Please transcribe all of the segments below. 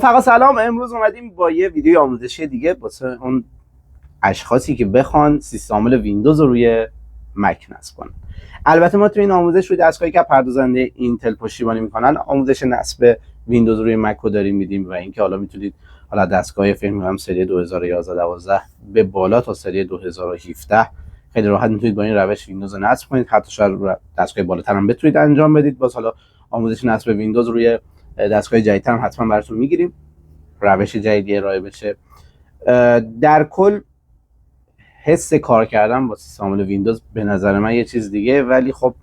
رفقا سلام. امروز اومدیم با یه ویدیو آموزشی دیگه واسه اون اشخاصی که بخوان سیستم عامل ویندوز رو روی مک نصب کنن. البته ما تو این آموزش روی دستگاهی که پردازنده اینتل پشتیبانی میکنن آموزش نصب ویندوز روی مک رو داریم میدیم و اینکه حالا میتونید حالا دستگاه فکر می‌کنم سری 2011 12 به بالا تا سری 2017 خیلی راحت میتونید با این روش ویندوز رو نصب کنید. حتی شاید دستگاه بالاتر هم بتونید انجام بدید. باز حالا آموزش نصب ویندوز روی دستگاه جدیدتر هم حتما براتون میگیریم، روش جدیدی ارائه بشه. در کل حس کار کردن با سیستم عامل ویندوز به نظر من یه چیز دیگه، ولی خب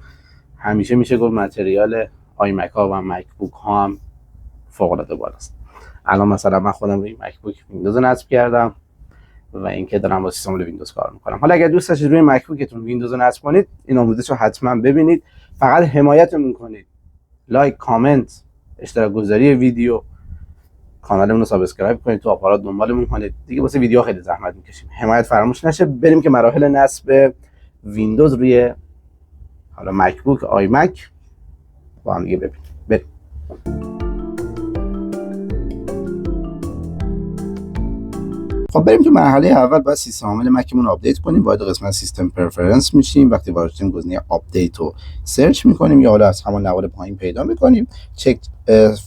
همیشه میشه گفت متریال آی مک ها و مک بوک ها هم فوق العاده بالاست. الان مثلا من خودم روی مک بوک ویندوز نصب کردم و اینکه دارم با سیستم عامل ویندوز کار میکنم. حالا اگر دوست داشتید روی مک بوکتون ویندوز نصب کنید، این آموزش رو حتما ببینید. فقط حمایتمون کنید، لایک، کامنت، اشتراک گذاری ویدیو، کانالمون رو سابسکرایب کنید، تو آپارات دنبالمون کنید. دیگه واسه ویدیو خیلی زحمت میکشیم. حمایت فراموش نشه. بریم که مراحل نصب ویندوز روی حالا مک بوک آی مک با هم دیگه ببینیم. بریم. خب بریم تو مرحله اول. باید سیستم عامل مکمون آپدیت کنیم. وارد قسمت سیستم پرفرنس میشیم. وقتی وارد شدیم گزینه آپدیت رو سرچ میکنیم یا حالا از همون نوار پایین پیدا میکنیم. چک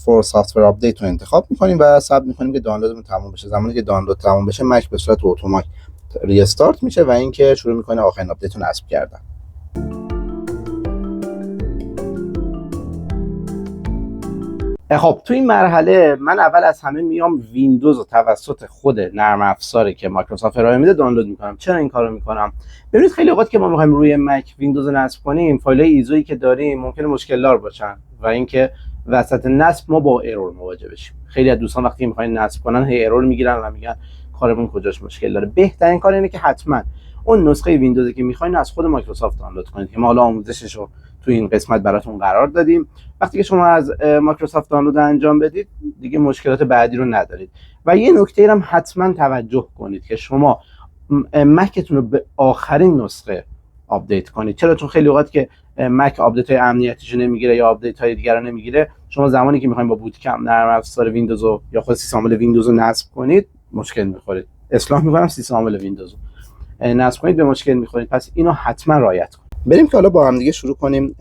فور سافتور آپدیت رو انتخاب میکنیم و ثبت میکنیم که دانلودمون تموم بشه. زمانی که دانلود تموم بشه مک به صورت اتومات ریستارت میشه و اینکه شروع میکنه آخرین آپدیت رو نصب کردن. خب تو این مرحله من اول از همه میام ویندوز رو توسط خود نرم افزاری که مایکروسافت ارائه میده دانلود میکنم. چرا این کارو میکنم؟ ببینید خیلی اوقات که ما میخوایم روی مک ویندوز رو نصب کنیم، فایل‌های ایزویی که داریم ممکنه مشکل دار باشن و اینکه وسط نصب ما با ارور مواجه بشیم. خیلی از دوستان وقتی میخواین نصب کنن هی ارور میگیرن و میگن کارمون کجاش مشکل داره. بهترین کار اینه که حتما اون نسخه ویندوزی که میخواین از خود مایکروسافت دانلود کنید که ما حالا آموزشش رو تو این قسمت براتون قرار دادیم. وقتی که شما از مایکروسافت دانلود انجام بدید دیگه مشکلات بعدی رو ندارید. و یه نکته هم حتما توجه کنید که شما مکتون رو به آخرین نسخه آپدیت کنید. چرا؟ چون خیلی اوقات که مک آپدیت های امنیتیشو نمیگیره یا آپدیت های دیگر رو نمیگیره، شما زمانی که میخواین با بوت کمپ نرم افزار ویندوز یا خود سیستم عامل ویندوز رو نصب کنید مشکل میخورید. اصلاح میکنم سیستم عامل ویندوز رو نصب کنید به مشکل میخورید. پس اینو حتما رعایت کنید. بریم که حالا با هم دیگه شروع کنیم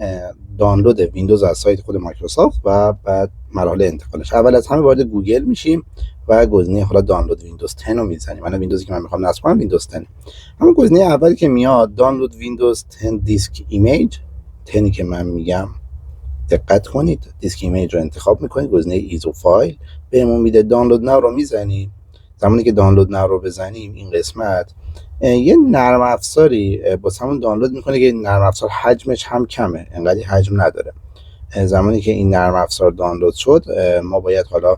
دانلود ویندوز از سایت خود مایکروسافت و بعد مراحل انتقالش. اول از همه وارد گوگل میشیم و گزینه حالا دانلود ویندوز 10 رو میزنیم. من ویندوزی که من میخوام نصب کنم ویندوز 10. همون گزینه اولی که میاد دانلود ویندوز 10 دیسک ایمیج، 10 که من میگم دقت کنید، دیسک ایمیج رو انتخاب میکنید. گزینه ایزو فایل بهمون میده. دانلود ناو رو میزنیم. زمانی که دانلود ناو رو بزنیم این قسمت یه نرم افزاری با همون دانلود میکنه که این نرم افزار حجمش هم کمه، انقدر حجم نداره. زمانی که این نرم افزار دانلود شد ما باید حالا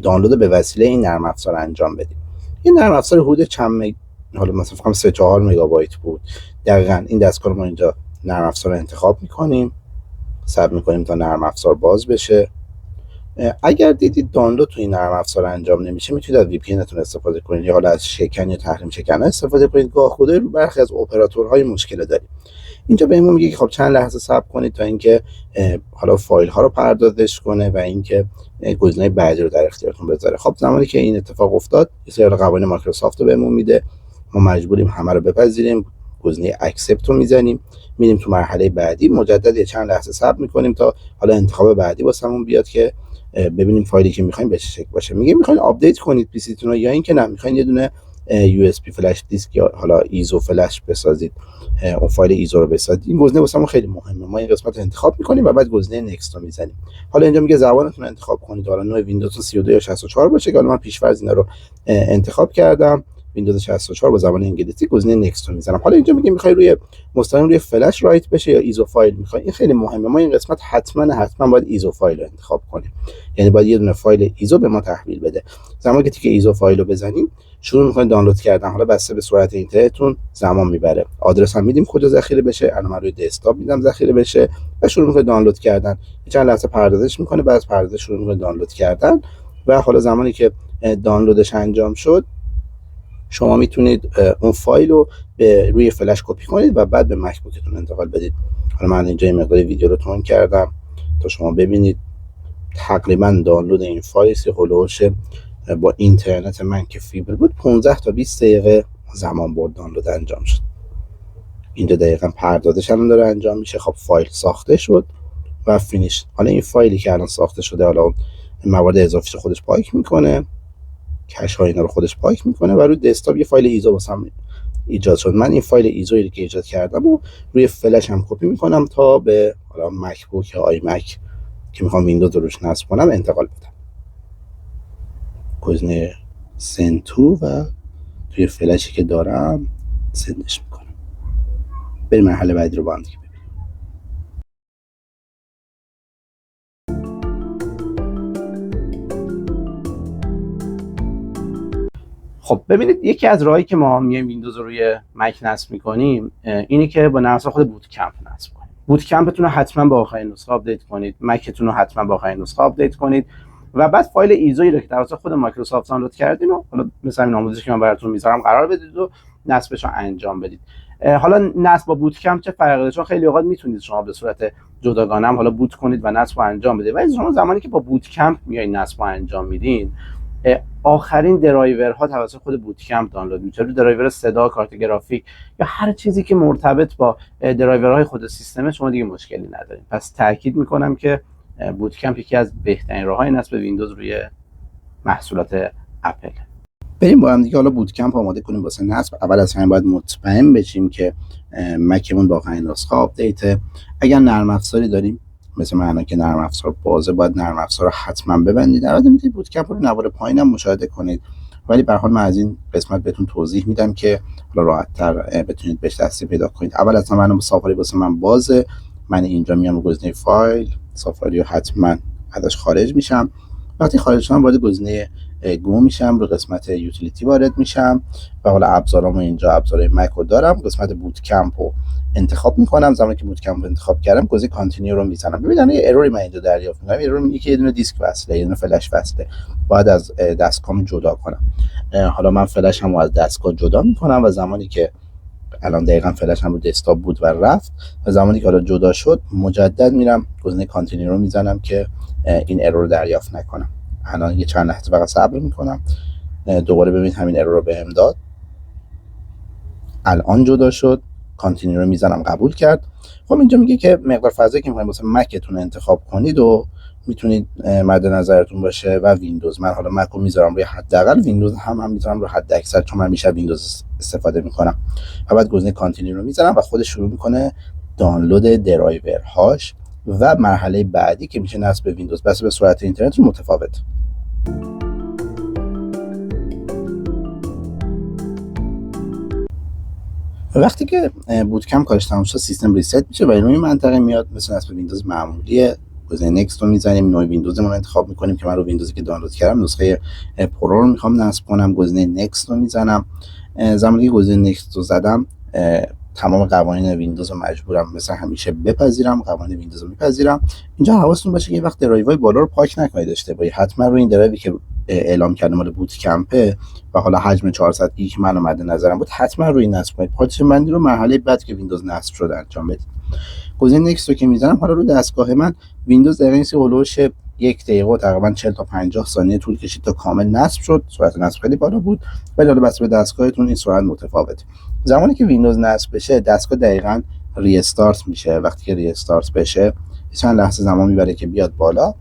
دانلود به وسیله این نرم افزار انجام بدیم. این نرم افزار حدود چند حالا مثلا فکر کنم 3-4 مگابایت بود. دقیقاً این دستگاه رو ما اینجا نرم افزار رو انتخاب میکنیم، صبر میکنیم تا نرم افزار باز بشه. اگر دیدید دانلود تو این نرم افزار انجام نمیشه میتونید از وی پی ان تون استفاده کنید یا حالا از شکن یا تحریم شکن استفاده کنید. گاه خودی رو برخی از اپراتورهای مشکل داریم. اینجا بهمون میگه که خب چند لحظه صبر کنید تا اینکه حالا فایل ها رو پردازش کنه و اینکه گزینه بعدی رو در اختیارتون بذاره. خب زمانی که این اتفاق افتاد یه سری قوانین مایکروسافت رو بهمون میده، ما مجبوریم همه رو بپذیریم. گزینه اکسپت رو میزنیم، میریم تو مرحله بعدی. مجدد چند لحظه صبر میکنیم تا حالا انتخاب بعدی واسمون بیاد که ببینیم فایلی که میخوایم به چه شکل باشه. میگه میخواین آپدیت کنید پی سی تون رو یا اینکه نه میخواین یه دونه یو اس بی فلش دیسک یا حالا ایزو فلش بسازید، اون فایل ایزو رو بسازید. این گزینه واسمون خیلی مهمه. ما این قسمت رو انتخاب میکنیم و بعد گزینه نکست رو میزنیم. حالا اینجا میگه زبانتون رو انتخاب کنید. حالا نوع ویندوز 32 یا 64 باشه که حالا من پیش‌فرض اینا رو انتخاب کردم. ویندوز 64 با زبان انگلیسی. گزینه نکست رو میزنم. حالا اینجا میگه میخوای روی مستقیم روی فلش رایت بشه یا ایزو فایل میخوای. این خیلی مهمه. ما این قسمت حتما باید ایزو فایل رو انتخاب کنیم. یعنی باید یه دونه فایل ایزو به ما تحویل بده. زمانی که تیک ایزو فایل رو بزنیم شروع می‌کنید دانلود کردن. حالا بسته به سرعت اینترنتتون زمان میبره. آدرس هم میدیم کجا ذخیره بشه. الان من روی دسکتاپ میدم ذخیره بشه و شروع می‌کنید دانلود کردن. چند لحظه پردازش می‌کنه، بعد از پردازش شروع می‌کنید دانلود کردن و حالا زمانی که دانلودش انجام شد شما میتونید اون فایل رو به روی فلش کپی کنید و بعد به مک بوکتون انتقال بدید. حالا من اینجا این مقدار ویدیو رو تون کردم تا شما ببینید تقریبا دانلود این فایل هولوش با اینترنت من که فیبر بود 15 تا 20 دقیقه زمان برد دانلود انجام شد. اینجا دقیقا پردازش الان داره انجام میشه. خب فایل ساخته شد و فینیش. حالا این فایلی که الان ساخته شده، حالا موارد اضافیش خودش پاک میکنه، کش ها اینا رو خودش پاک میکنه و روی دسکتاپ یه فایل ایزو واسم ایجاد شد. من این فایل ایزویی که ایجاد کردم و روی فلش هم کپی میکنم تا به حالا مک بوک یا آی مک که میخوام ویندوز رو روش نصب کنم انتقال بدم. گزینه سند تو و توی فلشی که دارم سندش میکنم. بریم مرحله بعدی رو با هم دیگه ببینیم. خب ببینید، یکی از راهایی که ما میایم ویندوز رو روی مک نصب میکنیم اینه که با نرم افزار خود بوت کمپ نصب کنید. بوت کمپتون رو حتما با آخرین نسخه آپدیت کنید، مکتون رو حتما با آخرین نسخه آپدیت کنید و بعد فایل ایزویی رو که توسط خود مایکروسافت دانلود کردین و حالا مثلا این آموزشی که من براتون میذارم قرار بدید و نصبش رو انجام بدید. حالا نصب با بوت کمپ چه فرقی داره؟ چون خیلی اوقات میتونید شما به صورت جداگانه هم حالا بوت کنید و نصب رو انجام بدید، ولی شما زمانی که با بوت کمپ میایین نصب رو انجام میدین آخرین درایورها توسط خود بوت کمپ دانلود میشه. رو درایور صدا، کارت گرافیک یا هر چیزی که مرتبط با درایورهای خود سیستم شما دیگه مشکلی ندارید. پس تاکید میکنم که بوت کمپ یکی از بهترین راههای نصب ویندوز روی محصولات اپل. بریم با هم دیگه حالا بوت کمپ آماده کنیم واسه نصب. اول از همه باید مطمئن بشیم که مکمون با آخرین نسخه آپدیت. اگر نرم افزاری داریم مثل من که نرم افزار بازه، باید نرم افزار رو حتما ببندید. البته میتونید بوت کمپ رو نوار پایین هم مشاهده کنید، ولی به هر حال من از این قسمت بهتون توضیح میدم که حالا راحت‌تر بتونید بهش دستی پیدا کنید. اول از همه سافاری واسه من بازه. من اینجا میام گزینه فایل، سافاری رو حتما ازش خارج میشم. وقتی خارج شدم وارد گزینه گو میشم، رو قسمت یوتیلیتی وارد میشم و حالا ابزارامو اینجا ابزارهای مک رو دارم. قسمت بوت کمپ رو انتخاب میکنم. زمانی که بوت کمپ رو انتخاب کردم گزینه کانتینیو رو میزنم. ببینید یه اروری من اینجا دریافت میکنم. اروری میگه که یه دونه دیسک وصله، یه دونه فلش وصله، باید از دستگاهم جدا کنم. حالا من فلش هم رو از دستگاه جدا میکنم و زمانی که الان دقیقاً فلش هم رو دسکتاپ بود و رفت و زمانی که حالا جدا شد مجدد میرم گزینه کانتینیو رو میزنم که این ارور رو دریافت نکنم. الان یه چند لحظه فقط صبر میکنم. دوباره ببینید همین ارور رو بهم داد. الان جدا شد. کانتینیو رو میزنم، قبول کرد. خب اینجا میگه که مقدار فضایی که میخواید واسه مکتون انتخاب کنید و میتونید مد نظرتون باشه و ویندوز. من حالا مک رو میذارم روی حداقل، ویندوز هم میذارم روی حد اکثر چون من بیشتر ویندوز استفاده میکنم. و بعد گزینه کانتینیو رو میزنم و خودش شروع میکنه دانلود درایورهاش و مرحله بعدی که میشه نصب ویندوز. بس به سرعت اینترنت متفاوت. وقتی که بوت کمپ کارش تموم شد سیستم ریست میشه و روی منطقه میاد مثل نصب ویندوز معمولیه. گزینه نکست رو میزنیم، نوع ویندوزمون رو انتخاب میکنیم که من رو ویندوزی که دانلود کردم نسخه پرو رو میخوام نصب کنم. گزینه نکست رو میزنم. زمانی که گزینه نکست رو زدم تمام قوانین ویندوز رو مجبورم مثل همیشه بپذیرم. قوانین ویندوز رو میپذیرم. اینجا حواستون باشه که وقت درایوهای بالا رو پاک نکنید اشتباهی. حتما روی این درایوی که اعلام کردم مال بوت کمپه و حالا حجم 400 گیگ که من مد نظرم بود حتما روی نصب کنید. پارتیشن بندی رو مرحله بعد که ویندوز نصب شده انجام بدید. گزینه نکست رو که میزنم حالا رو دستگاه من ویندوز دقیقاً هولوش 1 دقیقه و تقریبا 40 تا 50 ثانیه طول کشید تا کامل نصب شد. سرعت نصب خیلی بالا بود، ولی حالا بس به دستگاهتون این سرعت متفاوته. زمانی که ویندوز نصب بشه دستگاه دقیقاً ری استارت میشه. وقتی که ری استارت بشه چند لحظه زمان میبره که بیاد بالا.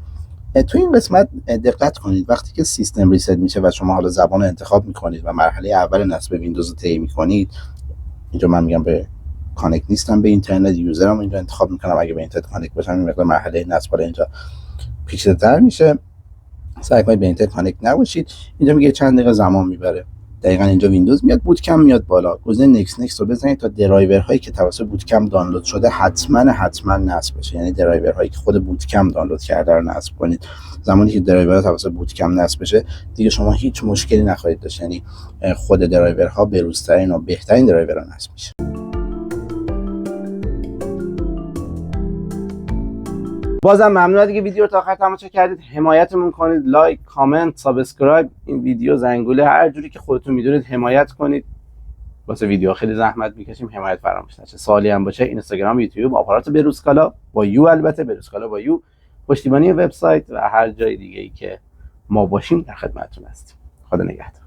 تو این قسمت دقت کنید وقتی که سیستم ریست میشه و شما حالا زبان رو انتخاب میکنید و مرحله اول نصب ویندوز رو طی میکنید، اینجا من میگم به کانکت نیستم به اینترنت، یوزرم اینجا انتخاب میکنم. اگه به اینترنت کانکت باشم این مقدار مرحله نصب بالا اینجا پیچیده‌تر میشه. سعی کنید به اینترنت کانکت نباشید. اینجا میگه چند دقیقه زمان میبره. دقیقاً اینجا ویندوز میاد، بوت کمپ میاد بالا. گزینه نکست رو بزنید تا درایورهایی که توسط بوت کمپ دانلود شده حتما نصب بشه. یعنی درایورهایی که خود بوت کمپ دانلود کرده رو نصب کنید. زمانی که درایورها توسط بوت کمپ نصب بشه دیگه شما هیچ مشکلی نخواهید داشت. یعنی خود درایورها به‌روزترین و بهترین درایورها نصب میشه. بازم ممنون دیگه ویدیو رو تا آخر تماشا کردید. حمایتمون کنید، لایک، کامنت، سابسکرایب، این ویدیو زنگوله هر جوری که خودتون میدونید حمایت کنید. واسه ویدیو خیلی زحمت میکشیم، حمایت فراموش نشه. سوالی هم باشه اینستاگرام، یوتیوب، آپارات بروسکالا با یو، البته بروسکالا با یو پشتیبانی وبسایت و هر جای دیگه ای که ما باشیم در خدمتتون هستیم. خدا نگهدار.